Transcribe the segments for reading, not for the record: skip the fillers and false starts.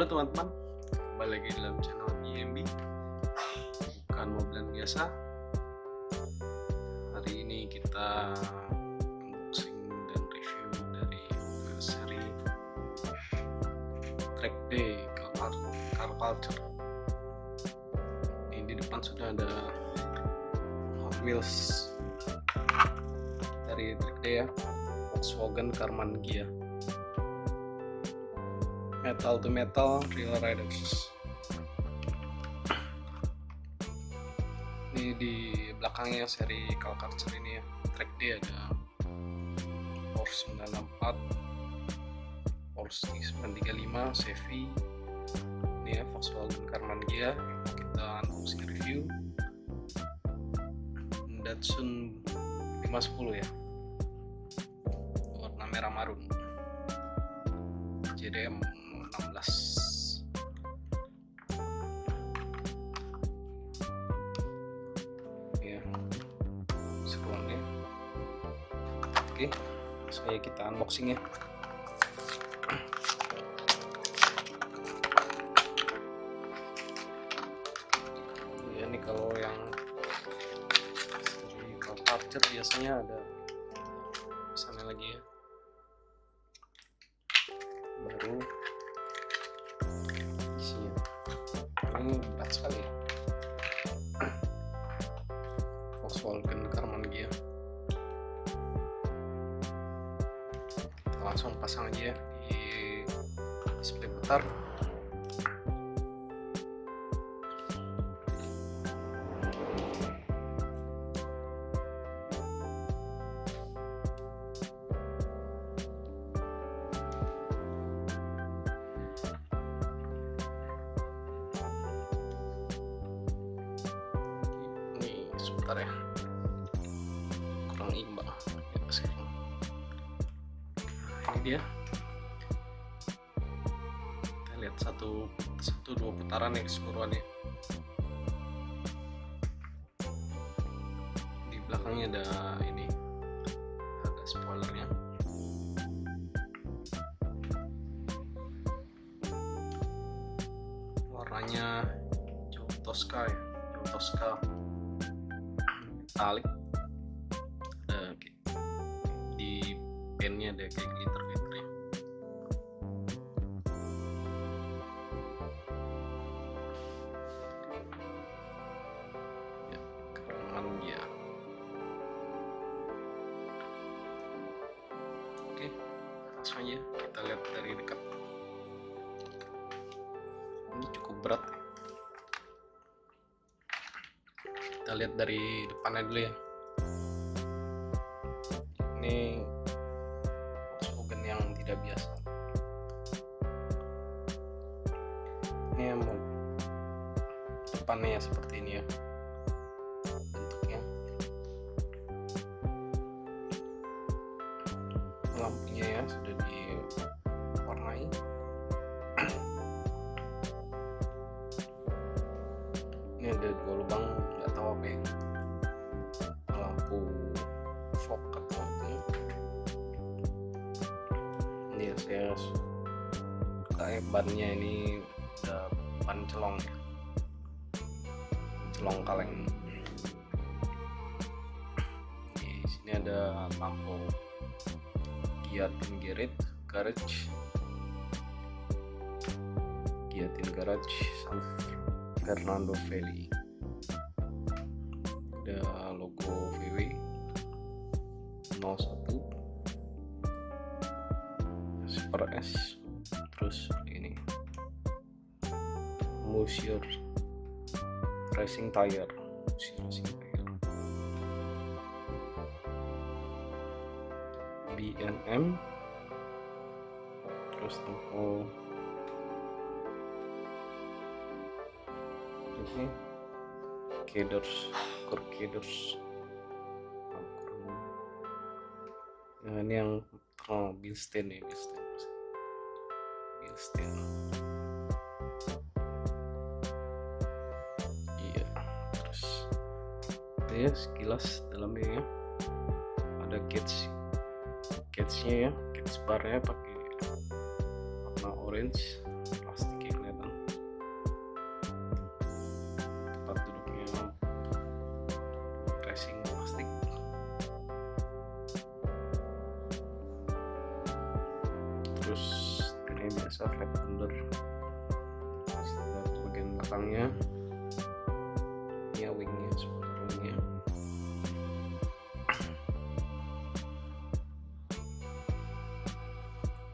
Halo teman-teman, kembali lagi dalam channel IMB, bukan mobilan biasa. Hari ini kita unboxing dan review dari seri Track Day Car Culture. Ini di depan sudah ada Hot Wheels dari Track Day ya, Volkswagen Karmann Ghia. Metal to metal real riders. Ini di belakangnya seri Car Culture ini ya, Track Day ada Porsche 964, Porsche 935, Chevy. Ini ya Volkswagen Karmann Ghia. Kita unboxing review. Datsun 510 ya, warna merah marun, JDM 16. Ya, seruannya. Oke, saya kita unboxing ya. Ya, ini kalau yang di Car Culture biasanya ada sana lagi ya. Baru isinya ini berat sekali ya. Volkswagen Karmann Ghia. Kita langsung pasang aja ya di display putar. Sebentar ya, kurang imbang ya, sekarang. Ini dia, kita lihat satu dua putaran ya keseluruhannya. Di belakangnya ada ini, ada spoilernya. Warnanya hijau Tosca ya, hijau Tosca metalik. Ada di pennya ada kayak glitter ya. Ya, Karmann Ghia. Oke, langsung aja kita lihat dari dekat. Ini cukup berat. Kita lihat dari depannya dulu ya. Ini Volkswagen yang tidak biasa. Ini yang depannya seperti ini ya bentuknya. Lampunya ya sudah diwarnai. Ini ada dua lubang, nggak tahu apa ya, lampu fog atau apa. Ini ya, saya kayak bannya ini udah ban celong ya, celong kaleng. Di sini ada lampu Ghia Garage, Ghia Garage San Fernando Valley. Ada logo VW 01 Super S, terus ini Musier Racing Tire, BNM, terus tempo ini Caders. Nah, ini yang Bilstein ya, Bilstein. Iya, terus itu ya sekilas dalamnya ya. Ada catch-nya ya, catch barnya pakai warna orange, plastik biasa flat bundar. Lihat bagian belakangnya, ini wingnya, spoiler wingnya.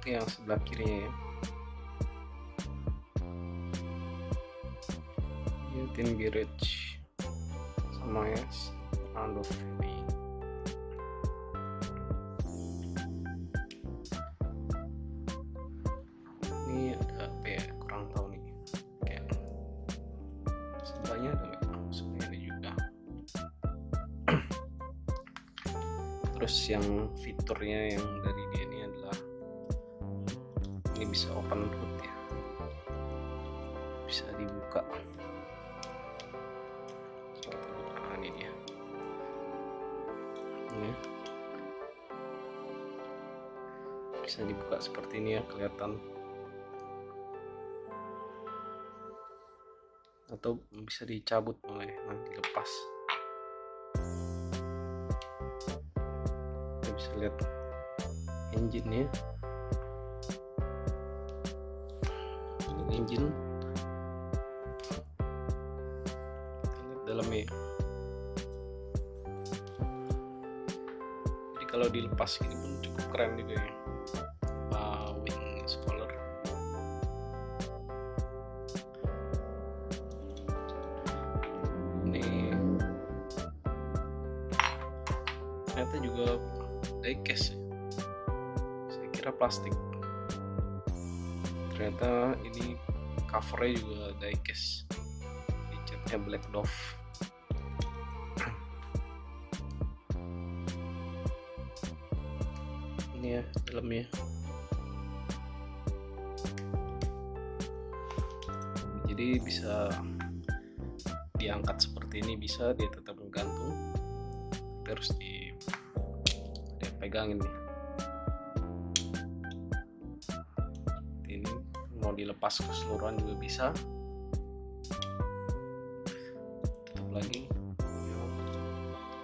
Ini yang sebelah kirinya ya. Ini tin garage sama ya, round of ini. Ini ada apa ya, kurang tahu nih, kayak sebelahnya ada nggak? Sebelahnya ada juga. Terus yang fiturnya yang dari dia ini adalah ini bisa open hood ya, bisa dibuka. Kita buka ini dia. Ini bisa dibuka seperti ini ya, kelihatan. Atau bisa dicabut mulai nanti lepas. Kita bisa lihat engine-nya. Ini engine. Kita lihat dalamnya. Jadi kalau dilepas ini pun cukup keren juga ya. Wing spoiler. Ternyata juga diecast ya. Saya kira plastik, ternyata ini covernya juga diecast, dicatnya black dove. Ini ya dalamnya, jadi bisa diangkat seperti ini, bisa dia tetap menggantung, terus pegangin nih. Ini mau dilepas keseluruhan juga bisa. Tutup lagi,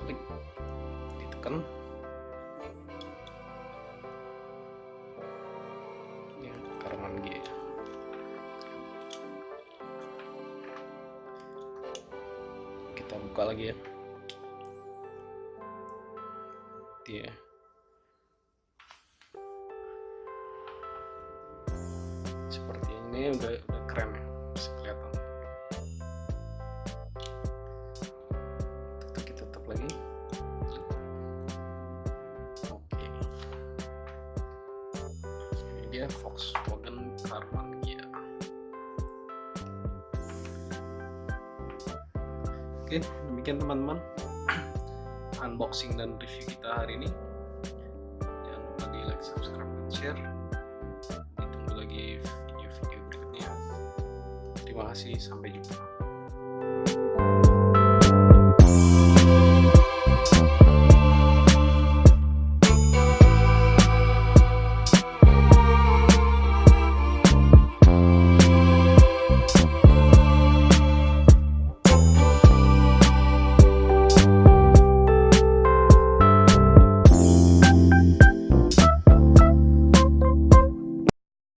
klik, ditekan. Ini Karmann Ghia. Kita buka lagi ya. Dia seperti ini, udah keren ya, bisa kelihatan. Kita tutup lagi. Oke, ini dia Volkswagen Karmann Ghia. Oke, demikian teman-teman unboxing dan review kita hari ini. Jangan lupa di like, subscribe, dan share. Ditunggu lagi video-video berikutnya. Terima kasih, sampai jumpa.